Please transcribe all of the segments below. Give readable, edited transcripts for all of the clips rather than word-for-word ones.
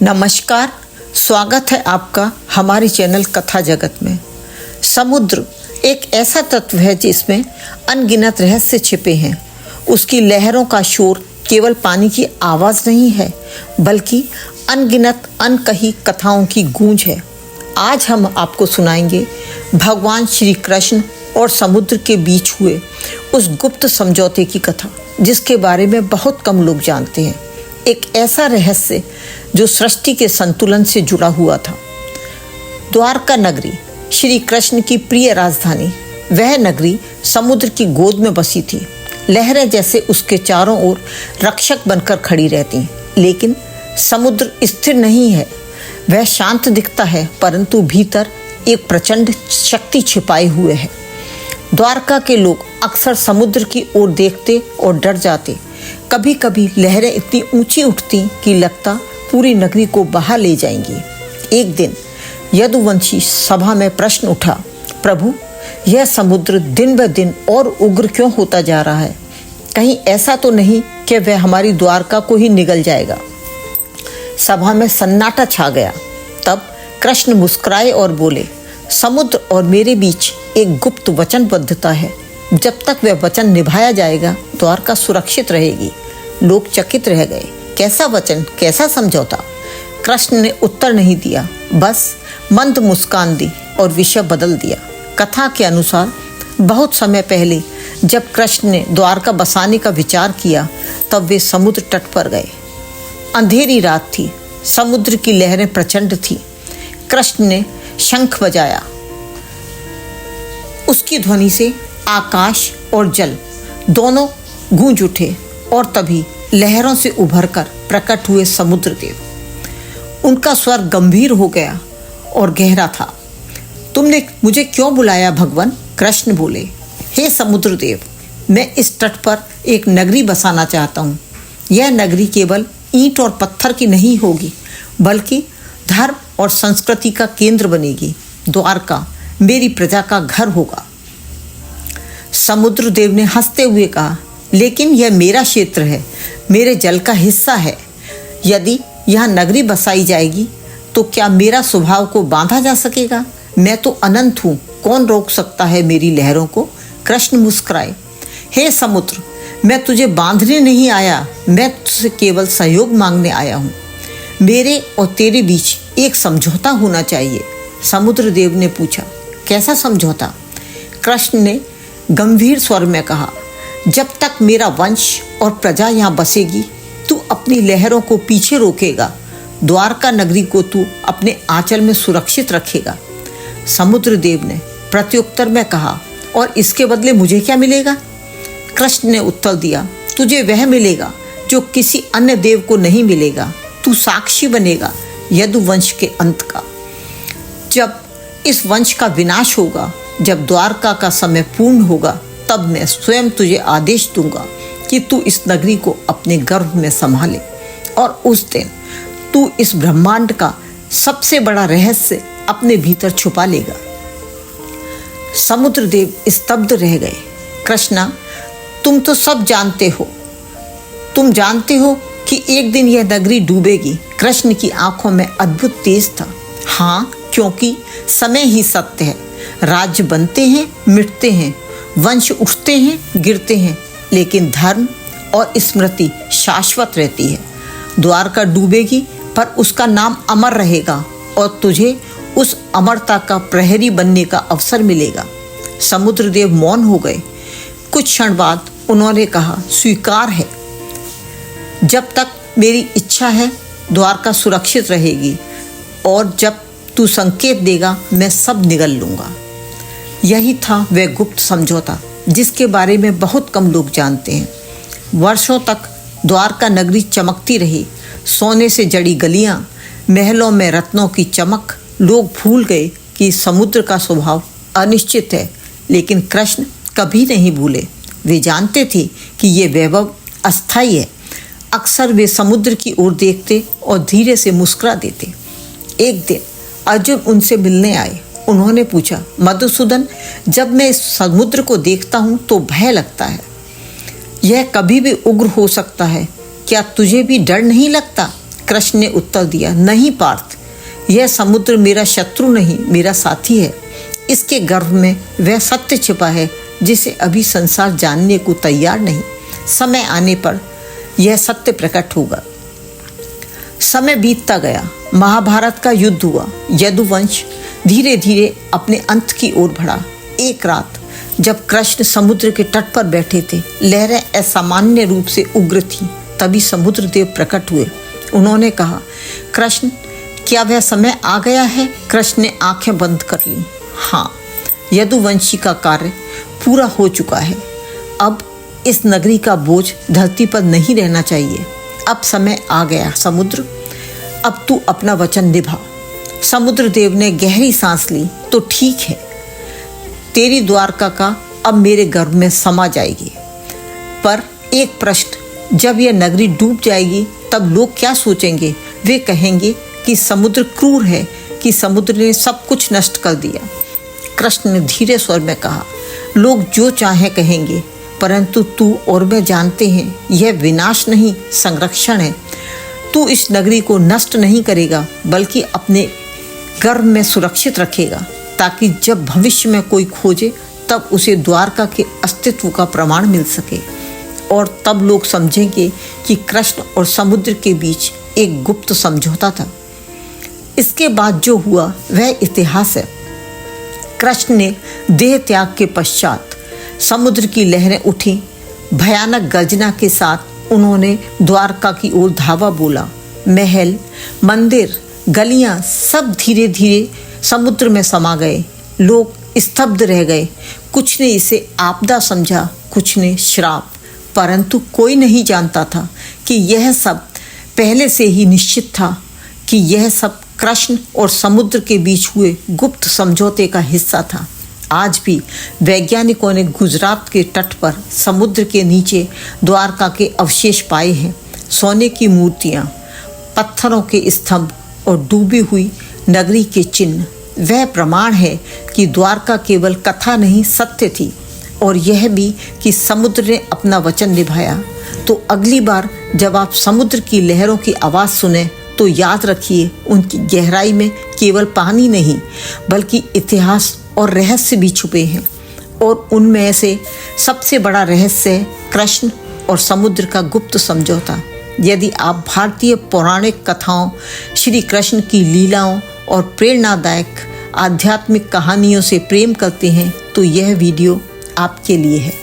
नमस्कार, स्वागत है आपका हमारे चैनल कथा जगत में। समुद्र एक ऐसा तत्व है जिसमें अनगिनत रहस्य छिपे हैं। उसकी लहरों का शोर केवल पानी की आवाज़ नहीं है, बल्कि अनगिनत अनकही कथाओं की गूंज है। आज हम आपको सुनाएंगे भगवान श्री कृष्ण और समुद्र के बीच हुए उस गुप्त समझौते की कथा, जिसके बारे में बहुत कम लोग जानते हैं। एक ऐसा रहस्य जो सृष्टि के संतुलन से जुड़ा हुआ था। द्वारका नगरी श्री कृष्ण की प्रिय राजधानी, वह नगरी समुद्र की गोद में बसी थी। लहरें जैसे उसके चारों ओर रक्षक बनकर खड़ी रहती, लेकिन समुद्र स्थिर नहीं है। वह शांत दिखता है, परंतु भीतर एक प्रचंड शक्ति छिपाए हुए है। द्वारका के लोग अक्सर समुद्र की ओर देखते और डर जाते। कभी कभी लहरें इतनी ऊंची उठती कि लगता पूरी नगरी को बहा ले जाएंगी। एक दिन यदुवंशी सभा में प्रश्न उठा, प्रभु, यह समुद्र दिन ब दिन और उग्र क्यों होता जा रहा है? कहीं ऐसा तो नहीं कि वह हमारी द्वारका को ही निगल जाएगा? सभा में सन्नाटा छा गया। तब कृष्ण मुस्कुराए और बोले, समुद्र और मेरे बीच एक गुप्त वचनबद्धता है। जब तक वह वचन निभाया जाएगा, द्वारका सुरक्षित रहेगी। लोग चकित रह गए। कैसा वचन, कैसा समझौता? कृष्ण ने उत्तर नहीं दिया, बस मंद मुस्कान दी और विषय बदल दिया। कथा के अनुसार बहुत समय पहले जब कृष्ण ने द्वारका बसाने का विचार किया, तब वे समुद्र तट पर गए। अंधेरी रात थी, समुद्र की लहरें प्रचंड थी। कृष्ण ने शंख बजाया। उसकी ध्वनि से आकाश और जल दोनों गूंज उठे और तभी लहरों से उभरकर प्रकट हुए समुद्र देव। उनका स्वर गंभीर हो गया और गहरा था। तुमने मुझे क्यों बुलाया भगवान? कृष्ण बोले, हे समुद्र देव, मैं इस तट पर एक नगरी बसाना चाहता हूँ। यह नगरी केवल ईंट और पत्थर की नहीं होगी, बल्कि धर्म और संस्कृति का केंद्र बनेगी। द्वारका मेरी प्रजा का घर होगा। समुद्र देव ने हंसते हुए कहा, लेकिन यह मेरा क्षेत्र है, मेरे जल का हिस्सा है। यदि यह नगरी बसाई जाएगी तो क्या मेरा स्वभाव को बांधा जा सकेगा? मैं तो अनंत हूँ, कौन रोक सकता है मेरी लहरों को? कृष्ण मुस्कुराए, हे समुद्र, मैं तुझे बांधने नहीं आया, मैं तुझसे केवल सहयोग मांगने आया हूँ। मेरे और तेरे बीच एक समझौता होना चाहिए। समुद्र देव ने पूछा, कैसा समझौता? कृष्ण ने गंभीर स्वर में कहा, जब तक मेरा वंश और प्रजा यहाँ बसेगी, तू अपनी लहरों को पीछे रोकेगा। द्वारका नगरी को तू अपने आंचल में सुरक्षित रखेगा। समुद्र देव ने प्रत्युत्तर में कहा, और इसके बदले मुझे क्या मिलेगा? कृष्ण ने उत्तर दिया, तुझे वह मिलेगा जो किसी अन्य देव को नहीं मिलेगा। तू साक्षी बनेगा यदुवंश के अंत का। जब इस वंश का विनाश होगा, जब द्वारका का समय पूर्ण होगा, तब मैं स्वयं तुझे आदेश दूंगा कि तू इस नगरी को अपने गर्भ में संभाले, और उस दिन तू इस ब्रह्मांड का सबसे बड़ा रहस्य अपने भीतर छुपा लेगा। समुद्र देव स्तब्ध रह गए। कृष्णा, तुम तो सब जानते हो। तुम जानते हो कि एक दिन यह नगरी डूबेगी। कृष्ण की आंखों में अद्भुत तेज था। हाँ, क्योंकि समय ही सत्य है। राज्य बनते हैं, मिटते हैं, वंश उठते हैं, गिरते हैं, लेकिन धर्म और स्मृति शाश्वत रहती है। द्वारका डूबेगी, पर उसका नाम अमर रहेगा, और तुझे उस अमरता का प्रहरी बनने का अवसर मिलेगा। समुद्र देव मौन हो गए। कुछ क्षण बाद उन्होंने कहा, स्वीकार है। जब तक मेरी इच्छा है, द्वारका सुरक्षित रहेगी, और जब तू संकेत देगा, मैं सब निगल लूंगा। यही था वह गुप्त समझौता जिसके बारे में बहुत कम लोग जानते हैं। वर्षों तक द्वारका नगरी चमकती रही। सोने से जड़ी गलियां, महलों में रत्नों की चमक। लोग भूल गए कि समुद्र का स्वभाव अनिश्चित है, लेकिन कृष्ण कभी नहीं भूले। वे जानते थे कि ये वैभव अस्थायी है। अक्सर वे समुद्र की ओर देखते और धीरे से मुस्कुरा देते। एक दिन अर्जुन उनसे मिलने आए। उन्होंने पूछा, मधुसूदन, जब मैं इस समुद्र को देखता हूँ तो भय लगता है। यह कभी भी उग्र हो सकता है, क्या तुझे भी डर नहीं लगता? कृष्ण ने उत्तर दिया, नहीं पार्थ, यह समुद्र मेरा शत्रु नहीं, मेरा साथी है। इसके गर्भ में वह सत्य छिपा है जिसे अभी संसार जानने को तैयार नहीं। समय आने पर यह सत्य प्रकट होगा। समय बीतता गया, महाभारत का युद्ध हुआ। यदुवंश धीरे धीरे अपने अंत की ओर बढ़ा। एक रात जब कृष्ण समुद्र के तट पर बैठे थे, लहरें असामान्य रूप से उग्र थीं। तभी समुद्र देव प्रकट हुए। उन्होंने कहा, कृष्ण, क्या वह समय आ गया है? कृष्ण ने आंखें बंद कर ली। हाँ, यदुवंशी का कार्य पूरा हो चुका है। अब इस नगरी का बोझ धरती पर नहीं रहना चाहिए। अब समय आ गया समुद्र, अब तू अपना वचन निभा। समुद्र देव ने गहरी सांस ली। तो ठीक है, तेरी द्वारका का अब मेरे गर्भ में समा जाएगी। पर एक प्रश्न, जब यह नगरी डूब जाएगी तब लोग क्या सोचेंगे? वे कहेंगे कि समुद्र क्रूर है, कि समुद्र ने सब कुछ नष्ट कर दिया। कृष्ण ने धीरे स्वर में कहा, लोग जो चाहे कहेंगे, परंतु तू और मैं जानते हैं यह विनाश नहीं, संरक्षण है। तू इस नगरी को नष्ट नहीं करेगा, बल्कि अपने गर्भ में सुरक्षित रखेगा, ताकि जब भविष्य में कोई खोजे तब उसे द्वारका के अस्तित्व का प्रमाण मिल सके। और तब लोग समझेंगे कि कृष्ण और समुद्र के बीच एक गुप्त समझौता था। इसके बाद जो हुआ वह इतिहास है। कृष्ण ने देह त्याग के पश्चात समुद्र की लहरें उठी। भयानक गर्जना के साथ उन्होंने द्वारका की ओर धावा बोला। महल, मंदिर, गलियां सब धीरे धीरे समुद्र में समा गए। लोग स्तब्ध रह गए। कुछ ने इसे आपदा समझा, कुछ ने श्राप, परंतु कोई नहीं जानता था कि यह सब पहले से ही निश्चित था, कि यह सब कृष्ण और समुद्र के बीच हुए गुप्त समझौते का हिस्सा था। आज भी वैज्ञानिकों ने गुजरात के तट पर समुद्र के नीचे द्वारका के अवशेष पाए हैं। सोने की मूर्तियाँ, पत्थरों के स्तंभ और डूबी हुई नगरी के चिन्ह। वह प्रमाण है कि द्वारका केवल कथा नहीं, सत्य थी। और यह भी कि समुद्र ने अपना वचन निभाया। तो अगली बार जब आप समुद्र की लहरों की आवाज़ सुने तो याद रखिए, उनकी गहराई में केवल पानी नहीं, बल्कि इतिहास और रहस्य भी छुपे हैं। और उनमें से सबसे बड़ा रहस्य है कृष्ण और समुद्र का गुप्त समझौता। यदि आप भारतीय पौराणिक कथाओं, श्री कृष्ण की लीलाओं और प्रेरणादायक आध्यात्मिक कहानियों से प्रेम करते हैं तो यह वीडियो आपके लिए है।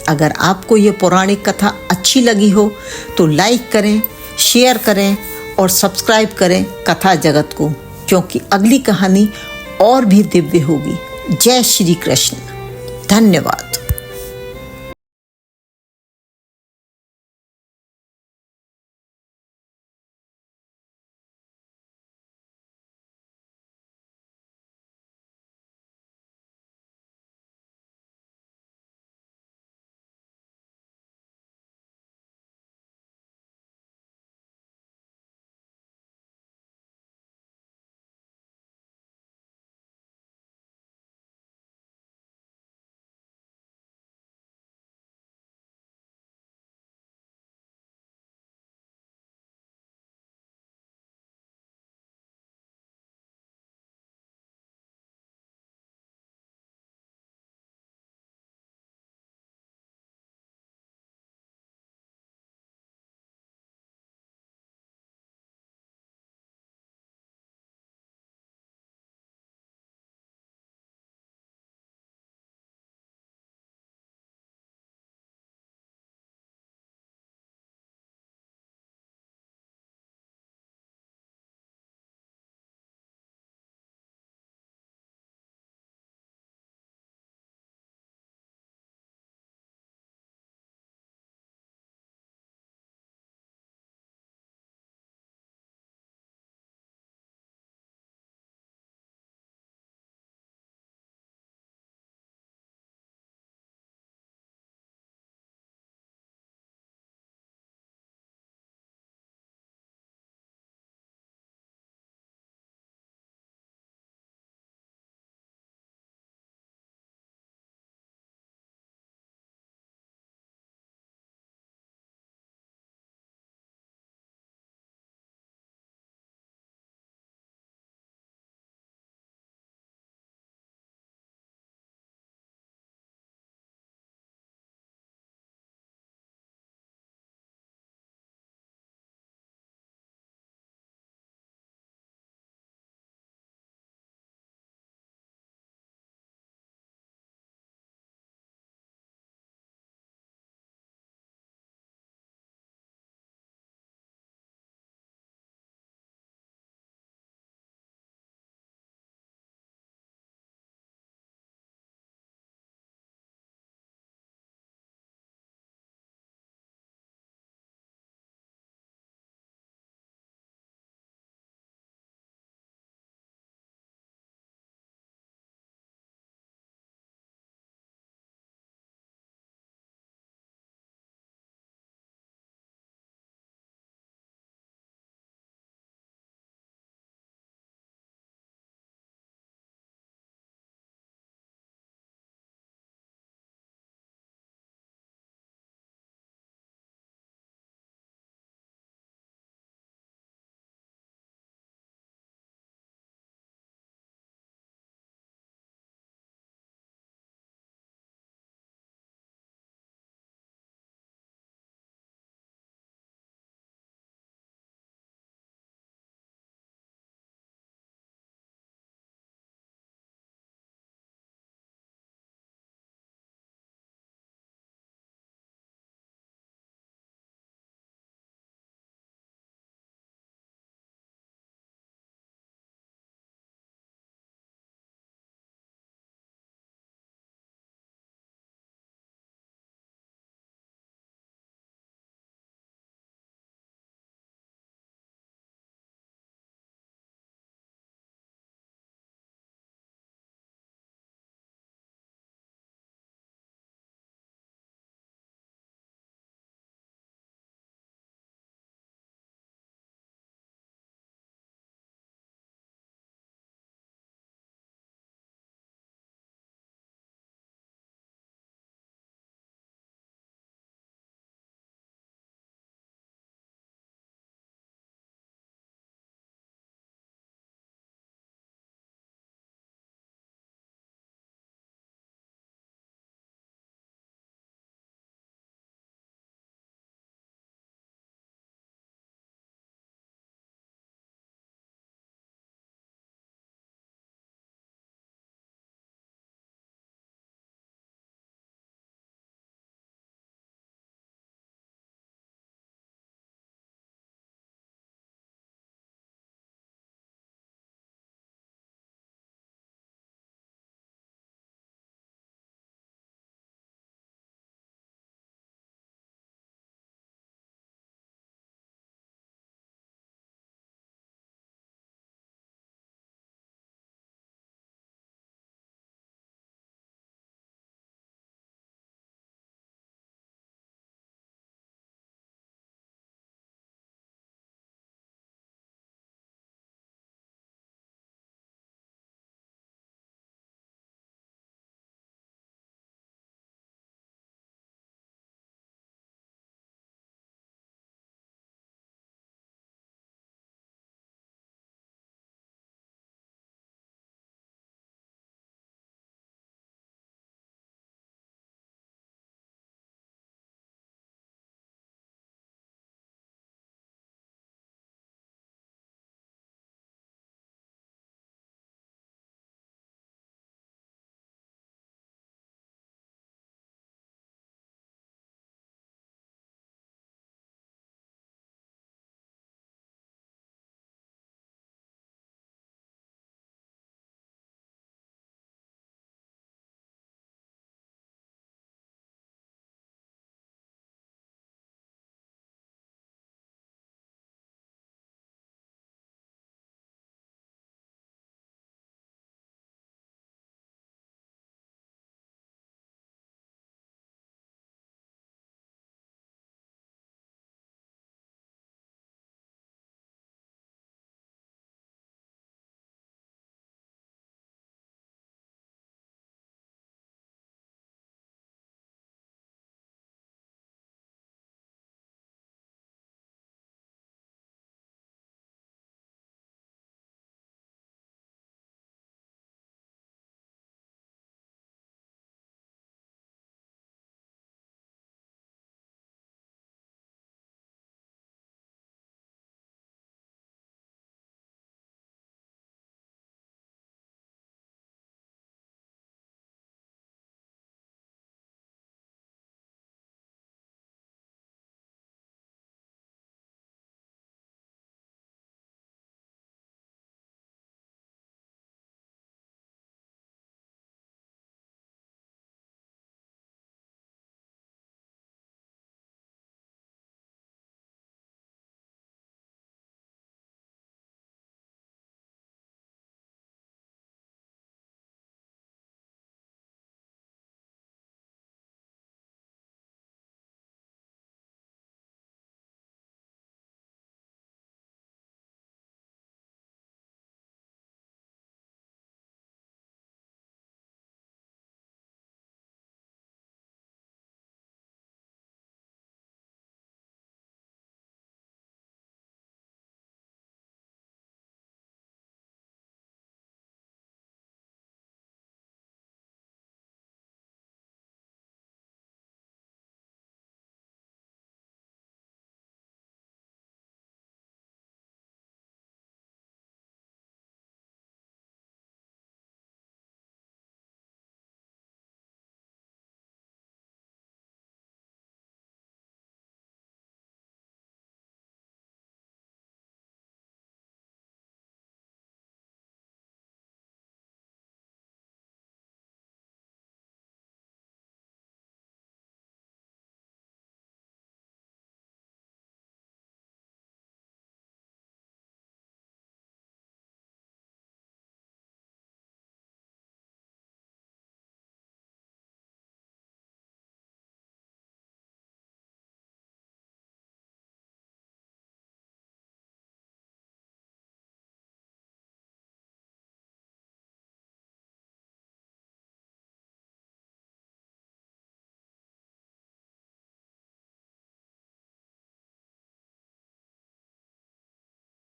अगर आपको यह पौराणिक कथा अच्छी लगी हो तो लाइक करें, शेयर करें और सब्सक्राइब करें कथा जगत को, क्योंकि अगली कहानी और भी दिव्य होगी। जय श्री कृष्ण। धन्यवाद।